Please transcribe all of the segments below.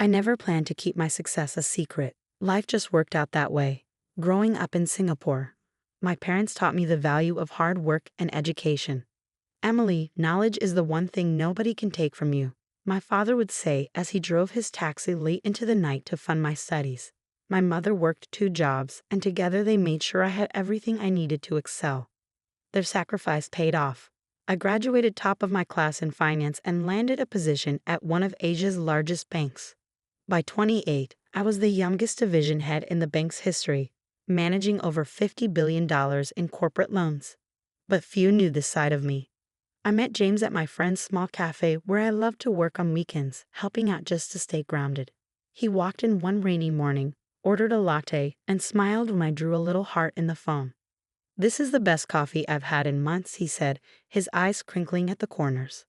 I never planned to keep my success a secret. Life just worked out that way. Growing up in Singapore, my parents taught me the value of hard work and education. Emily, knowledge is the one thing nobody can take from you, my father would say as he drove his taxi late into the night to fund my studies. My mother worked 2 jobs, and together they made sure I had everything I needed to excel. Their sacrifice paid off. I graduated top of my class in finance and landed a position at one of Asia's largest banks. By 28, I was the youngest division head in the bank's history, managing over $50 billion in corporate loans. But few knew this side of me. I met James at my friend's small cafe where I loved to work on weekends, helping out just to stay grounded. He walked in one rainy morning, ordered a latte, and smiled when I drew a little heart in the foam. "This is the best coffee I've had in months," he said, his eyes crinkling at the corners.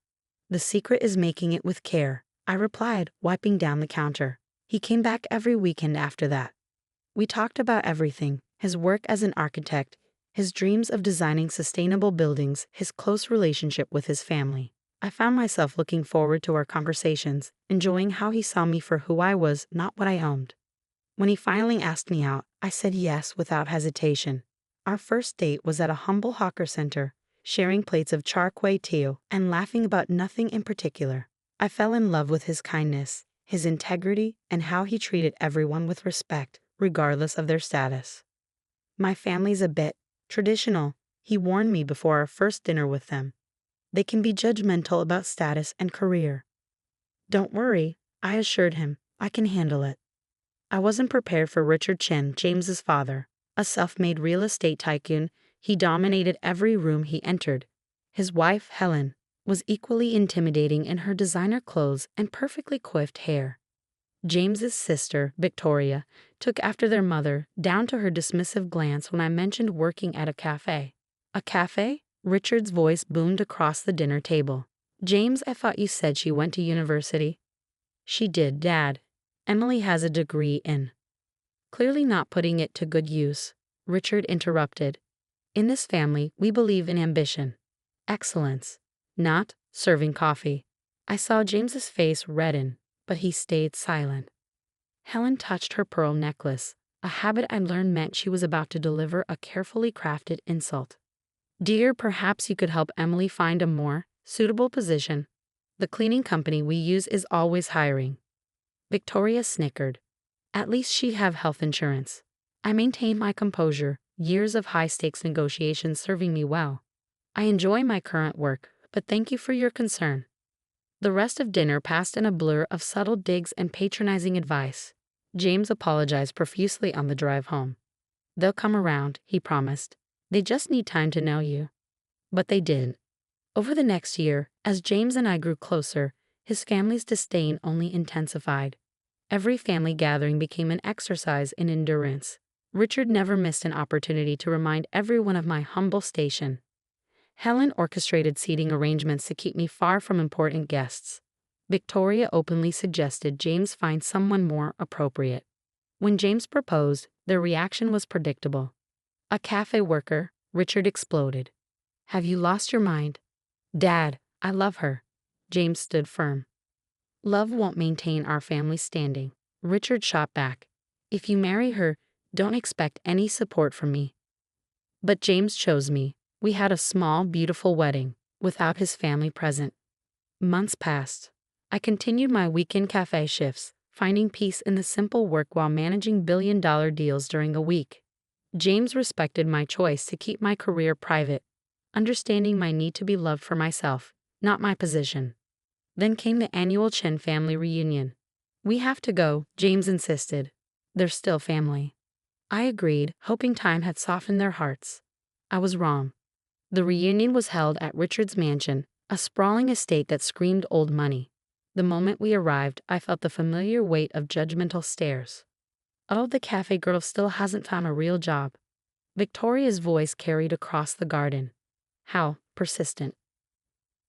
"The secret is making it with care," I replied, wiping down the counter. He came back every weekend after that. We talked about everything: his work as an architect, his dreams of designing sustainable buildings, his close relationship with his family. I found myself looking forward to our conversations, enjoying how he saw me for who I was, not what I owned. When he finally asked me out, I said yes without hesitation. Our first date was at a humble hawker center, sharing plates of char kway teow and laughing about nothing in particular. I fell in love with his kindness, his integrity, and how he treated everyone with respect, regardless of their status. "My family's a bit traditional," he warned me before our first dinner with them. "They can be judgmental about status and career." "Don't worry," I assured him. "I can handle it." I wasn't prepared for Richard Chen, James's father. A self-made real estate tycoon, he dominated every room he entered. His wife, Helen, was equally intimidating in her designer clothes and perfectly coiffed hair. James's sister, Victoria, took after their mother, down to her dismissive glance when I mentioned working at a cafe. "A cafe?" Richard's voice boomed across the dinner table. "James, I thought you said she went to university." "She did, Dad. Emily has a degree in—" Clearly not putting it to good use, Richard interrupted. "In this family, we believe in ambition. Excellence. Not serving coffee." I saw James's face redden, but he stayed silent. Helen touched her pearl necklace, a habit I learned meant she was about to deliver a carefully crafted insult. "Dear, perhaps you could help Emily find a more suitable position. The cleaning company we use is always hiring." Victoria snickered. "At least she'd have health insurance." I maintained my composure, years of high-stakes negotiations serving me well. "I enjoy my current work, but thank you for your concern." The rest of dinner passed in a blur of subtle digs and patronizing advice. James apologized profusely on the drive home. "They'll come around," he promised. "They just need time to know you." But they did. Over the next year, as James and I grew closer, his family's disdain only intensified. Every family gathering became an exercise in endurance. Richard never missed an opportunity to remind everyone of my humble station. Helen orchestrated seating arrangements to keep me far from important guests. Victoria openly suggested James find someone more appropriate. When James proposed, their reaction was predictable. "A cafe worker," Richard exploded. "Have you lost your mind?" "Dad, I love her." James stood firm. "Love won't maintain our family standing," Richard shot back. "If you marry her, don't expect any support from me." But James chose me. We had a small, beautiful wedding, without his family present. Months passed. I continued my weekend cafe shifts, finding peace in the simple work while managing billion-dollar deals during the week. James respected my choice to keep my career private, understanding my need to be loved for myself, not my position. Then came the annual Chen family reunion. "We have to go," James insisted. "They're still family." I agreed, hoping time had softened their hearts. I was wrong. The reunion was held at Richard's mansion, a sprawling estate that screamed old money. The moment we arrived, I felt the familiar weight of judgmental stares. "Oh, the cafe girl still hasn't found a real job." Victoria's voice carried across the garden. How persistent.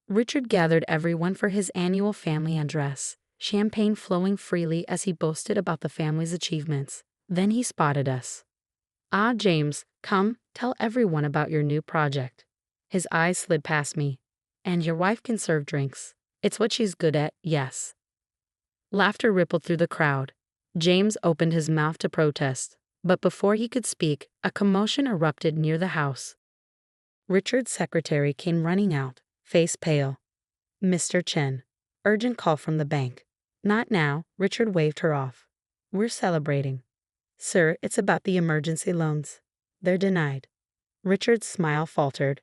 Richard gathered everyone for his annual family address, champagne flowing freely as he boasted about the family's achievements. Then he spotted us. "Ah, James, come, tell everyone about your new project." His eyes slid past me. "And your wife can serve drinks. It's what she's good at, yes." Laughter rippled through the crowd. James opened his mouth to protest, but before he could speak, a commotion erupted near the house. Richard's secretary came running out, face pale. "Mr. Chen. Urgent call from the bank." "Not now," Richard waved her off. "We're celebrating." "Sir, it's about the emergency loans." "They're denied." Richard's smile faltered.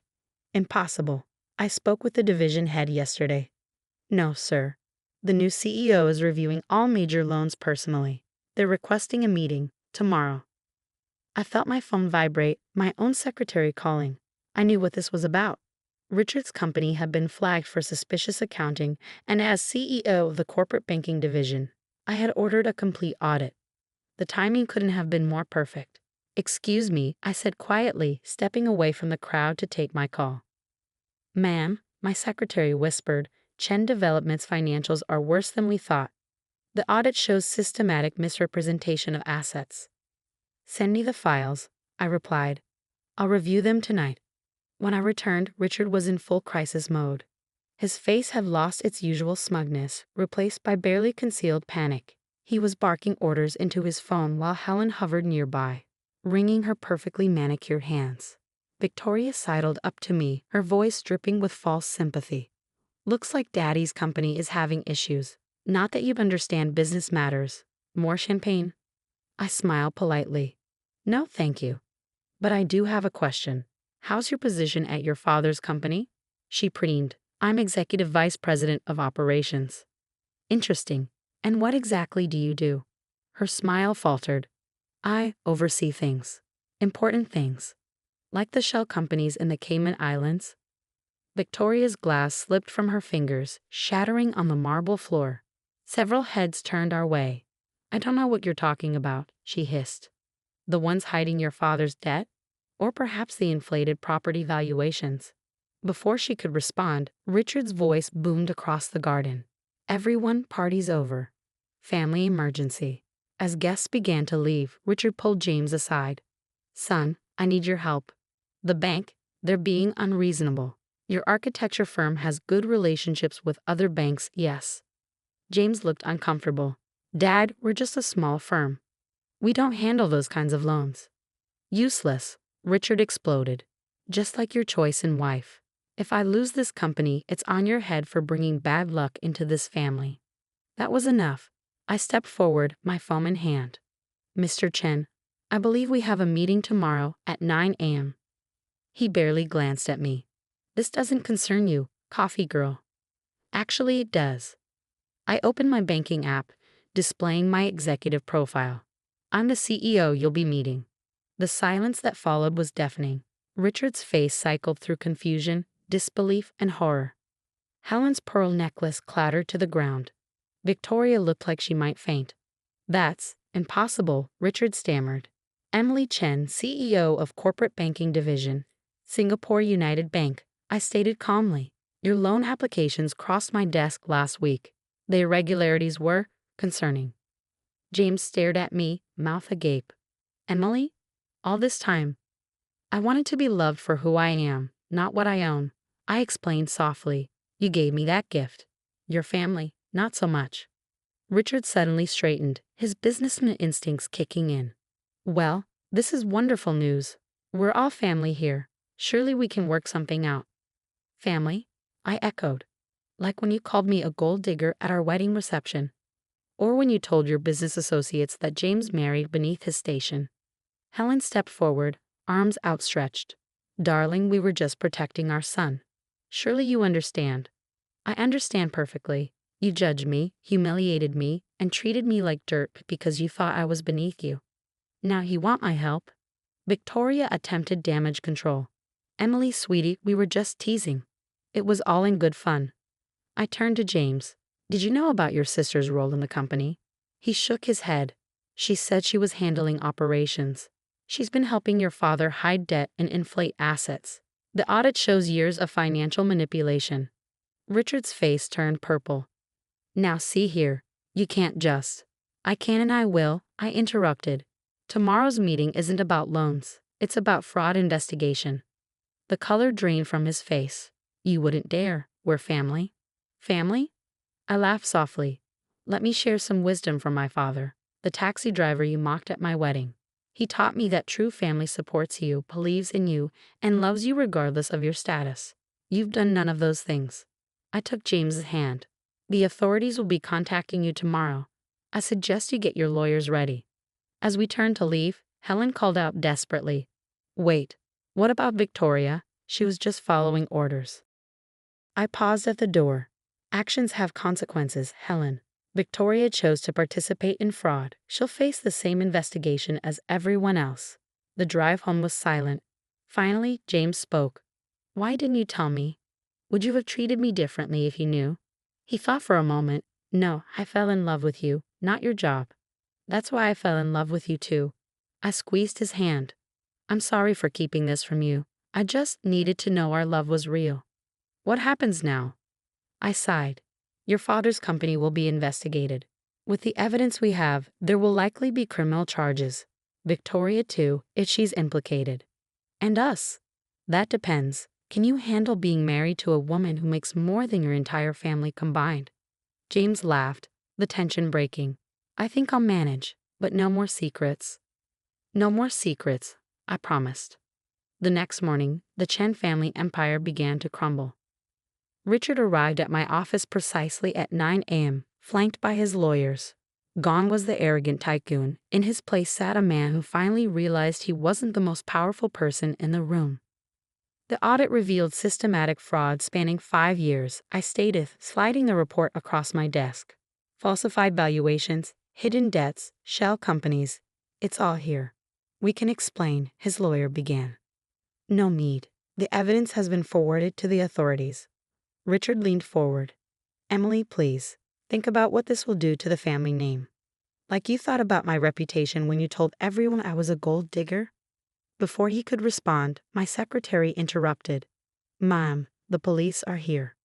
"Impossible. I spoke with the division head yesterday." "No, sir. The new CEO is reviewing all major loans personally. They're requesting a meeting tomorrow." I felt my phone vibrate, my own secretary calling. I knew what this was about. Richard's company had been flagged for suspicious accounting, and as CEO of the corporate banking division, I had ordered a complete audit. The timing couldn't have been more perfect. "Excuse me," I said quietly, stepping away from the crowd to take my call. "Ma'am," my secretary whispered, "Chen Development's financials are worse than we thought. The audit shows systematic misrepresentation of assets." "Send me the files," I replied. "I'll review them tonight." When I returned, Richard was in full crisis mode. His face had lost its usual smugness, replaced by barely concealed panic. He was barking orders into his phone while Helen hovered nearby, wringing her perfectly manicured hands. Victoria sidled up to me, her voice dripping with false sympathy. "Looks like Daddy's company is having issues. Not that you understand business matters. More champagne?" I smiled politely. "No, thank you. But I do have a question. How's your position at your father's company?" She preened. "I'm Executive Vice President of Operations." "Interesting. And what exactly do you do?" Her smile faltered. "I oversee things. Important things. Like the shell companies in the Cayman Islands." Victoria's glass slipped from her fingers, shattering on the marble floor. Several heads turned our way. "I don't know what you're talking about," she hissed. "The ones hiding your father's debt? Or perhaps the inflated property valuations?" Before she could respond, Richard's voice boomed across the garden. "Everyone, party's over. Family emergency." As guests began to leave, Richard pulled James aside. "Son, I need your help. The bank, they're being unreasonable. Your architecture firm has good relationships with other banks, yes." James looked uncomfortable. "Dad, we're just a small firm. We don't handle those kinds of loans." "Useless," Richard exploded. "Just like your choice in wife. If I lose this company, it's on your head for bringing bad luck into this family." That was enough. I stepped forward, my phone in hand. "Mr. Chen, I believe we have a meeting tomorrow at 9 a.m. He barely glanced at me. "This doesn't concern you, coffee girl." "Actually, it does." I opened my banking app, displaying my executive profile. "I'm the CEO you'll be meeting." The silence that followed was deafening. Richard's face cycled through confusion, disbelief, and horror. Helen's pearl necklace clattered to the ground. Victoria looked like she might faint. "That's impossible," Richard stammered. "Emily Chen, CEO of Corporate Banking Division, Singapore United Bank," I stated calmly. "Your loan applications crossed my desk last week. The irregularities were concerning." James stared at me, mouth agape. "Emily? All this time?" "I wanted to be loved for who I am, not what I own," I explained softly. "You gave me that gift. Your family, not so much." Richard suddenly straightened, his businessman instincts kicking in. "Well, this is wonderful news. We're all family here. Surely we can work something out." "Family?" I echoed. "Like when you called me a gold digger at our wedding reception. Or when you told your business associates that James married beneath his station." Helen stepped forward, arms outstretched. "Darling, we were just protecting our son. Surely you understand." "I understand perfectly. You judged me, humiliated me, and treated me like dirt because you thought I was beneath you. Now you want my help." Victoria attempted damage control. "Emily, sweetie, we were just teasing. It was all in good fun." I turned to James. "Did you know about your sister's role in the company?" He shook his head. "She said she was handling operations. She's been helping your father hide debt and inflate assets. The audit shows years of financial manipulation." Richard's face turned purple. "Now see here. You can't just." "I can and I will," I interrupted. "Tomorrow's meeting isn't about loans. It's about fraud investigation." The color drained from his face. "You wouldn't dare. We're family." "Family?" I laughed softly. Let me share some wisdom from my father, the taxi driver you mocked at my wedding. He taught me that true family supports you, believes in you, and loves you regardless of your status. You've done none of those things. I took James's hand. The authorities will be contacting you tomorrow. I suggest you get your lawyers ready. As we turned to leave, Helen called out desperately, "Wait, what about Victoria? She was just following orders." I paused at the door. Actions have consequences, Helen. Victoria chose to participate in fraud. She'll face the same investigation as everyone else. The drive home was silent. Finally, James spoke. "Why didn't you tell me? Would you have treated me differently if you knew?" He thought for a moment. "No, I fell in love with you, not your job. That's why I fell in love with you too." I squeezed his hand. "I'm sorry for keeping this from you. I just needed to know our love was real." "What happens now?" I sighed. "Your father's company will be investigated. With the evidence we have, there will likely be criminal charges. Victoria too, if she's implicated. And us. That depends. Can you handle being married to a woman who makes more than your entire family combined?" James laughed, the tension breaking. "I think I'll manage, but no more secrets." "No more secrets," I promised. The next morning, the Chen family empire began to crumble. Richard arrived at my office precisely at 9 a.m., flanked by his lawyers. Gone was the arrogant tycoon. In his place sat a man who finally realized he wasn't the most powerful person in the room. The audit revealed systematic fraud spanning 5 years, I stated, sliding the report across my desk. "Falsified valuations, hidden debts, shell companies. It's all here." "We can explain," his lawyer began. "No need. The evidence has been forwarded to the authorities." Richard leaned forward. "Emily, please, think about what this will do to the family name. Like you thought about my reputation when you told everyone I was a gold digger?" Before he could respond, my secretary interrupted. "Ma'am, the police are here."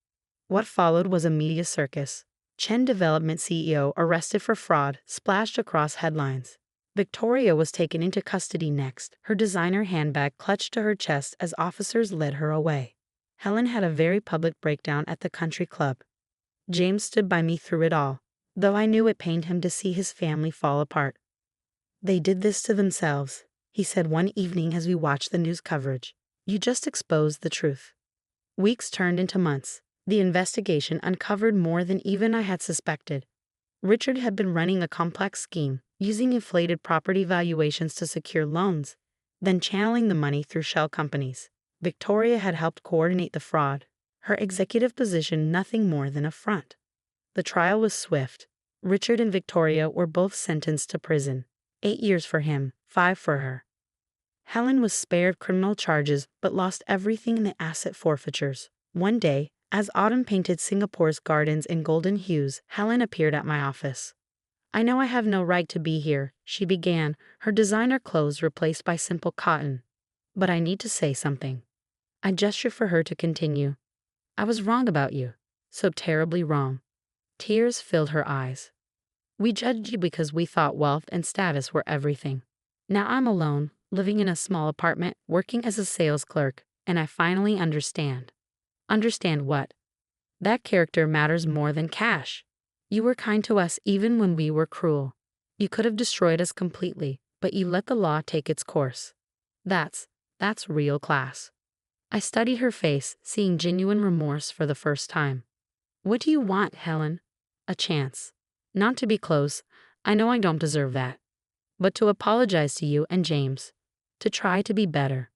What followed was a media circus. Chen Development CEO arrested for fraud splashed across headlines. Victoria was taken into custody next, her designer handbag clutched to her chest as officers led her away. Helen had a very public breakdown at the country club. James stood by me through it all, though I knew it pained him to see his family fall apart. "They did this to themselves," he said one evening as we watched the news coverage. "You just exposed the truth." Weeks turned into months. The investigation uncovered more than even I had suspected. Richard had been running a complex scheme, using inflated property valuations to secure loans, then channeling the money through shell companies. Victoria had helped coordinate the fraud, her executive position nothing more than a front. The trial was swift. Richard and Victoria were both sentenced to prison. 8 years for him, 5 for her. Helen was spared criminal charges but lost everything in the asset forfeitures. One day, as autumn painted Singapore's gardens in golden hues, Helen appeared at my office. "I know I have no right to be here," she began, her designer clothes replaced by simple cotton. "But I need to say something." I gestured for her to continue. "I was wrong about you. So terribly wrong." Tears filled her eyes. "We judged you because we thought wealth and status were everything. Now I'm alone, living in a small apartment, working as a sales clerk, and I finally understand." "Understand what?" "That character matters more than cash. You were kind to us even when we were cruel. You could have destroyed us completely, but you let the law take its course. That's real class." I studied her face, seeing genuine remorse for the first time. "What do you want, Helen?" "A chance. Not to be close. I know I don't deserve that. But to apologize to you and James. To try to be better."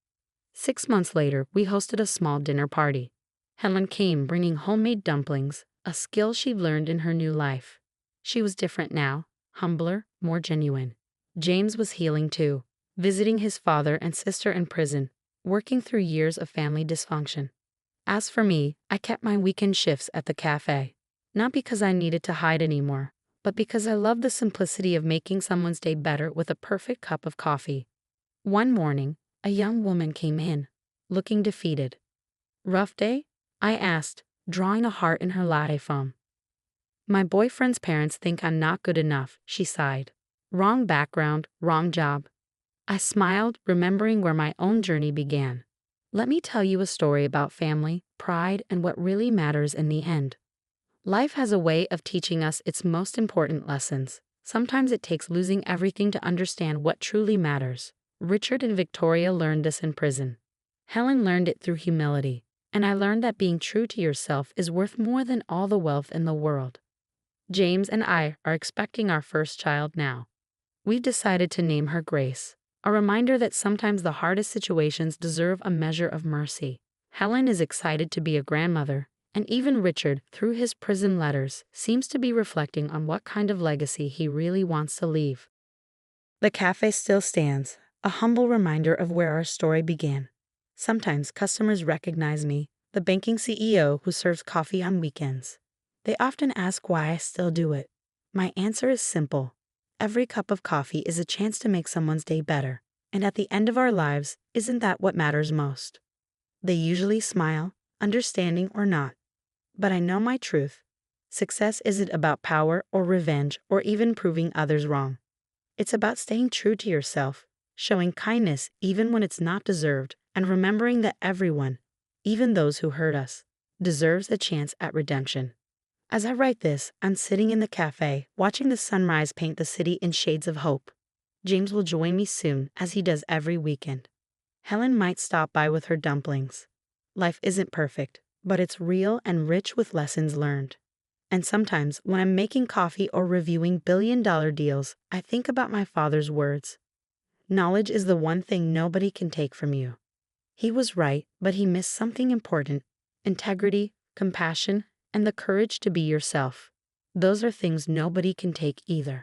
6 months later, we hosted a small dinner party. Helen came bringing homemade dumplings, a skill she'd learned in her new life. She was different now, humbler, more genuine. James was healing too, visiting his father and sister in prison, working through years of family dysfunction. As for me, I kept my weekend shifts at the cafe. Not because I needed to hide anymore, but because I loved the simplicity of making someone's day better with a perfect cup of coffee. One morning, a young woman came in, looking defeated. "Rough day?" I asked, drawing a heart in her latte foam. "My boyfriend's parents think I'm not good enough," she sighed. "Wrong background, wrong job." I smiled, remembering where my own journey began. "Let me tell you a story about family, pride, and what really matters in the end." Life has a way of teaching us its most important lessons. Sometimes it takes losing everything to understand what truly matters. Richard and Victoria learned this in prison. Helen learned it through humility. And I learned that being true to yourself is worth more than all the wealth in the world. James and I are expecting our first child now. We've decided to name her Grace, a reminder that sometimes the hardest situations deserve a measure of mercy. Helen is excited to be a grandmother, and even Richard, through his prison letters, seems to be reflecting on what kind of legacy he really wants to leave. The cafe still stands, a humble reminder of where our story began. Sometimes customers recognize me, the banking CEO who serves coffee on weekends. They often ask why I still do it. My answer is simple. Every cup of coffee is a chance to make someone's day better, and at the end of our lives, isn't that what matters most? They usually smile, understanding or not. But I know my truth. Success isn't about power or revenge or even proving others wrong. It's about staying true to yourself, showing kindness even when it's not deserved, and remembering that everyone, even those who hurt us, deserves a chance at redemption. As I write this, I'm sitting in the cafe, watching the sunrise paint the city in shades of hope. James will join me soon, as he does every weekend. Helen might stop by with her dumplings. Life isn't perfect, but it's real and rich with lessons learned. And sometimes, when I'm making coffee or reviewing billion-dollar deals, I think about my father's words. Knowledge is the one thing nobody can take from you. He was right, but he missed something important: integrity, compassion, and the courage to be yourself. Those are things nobody can take either.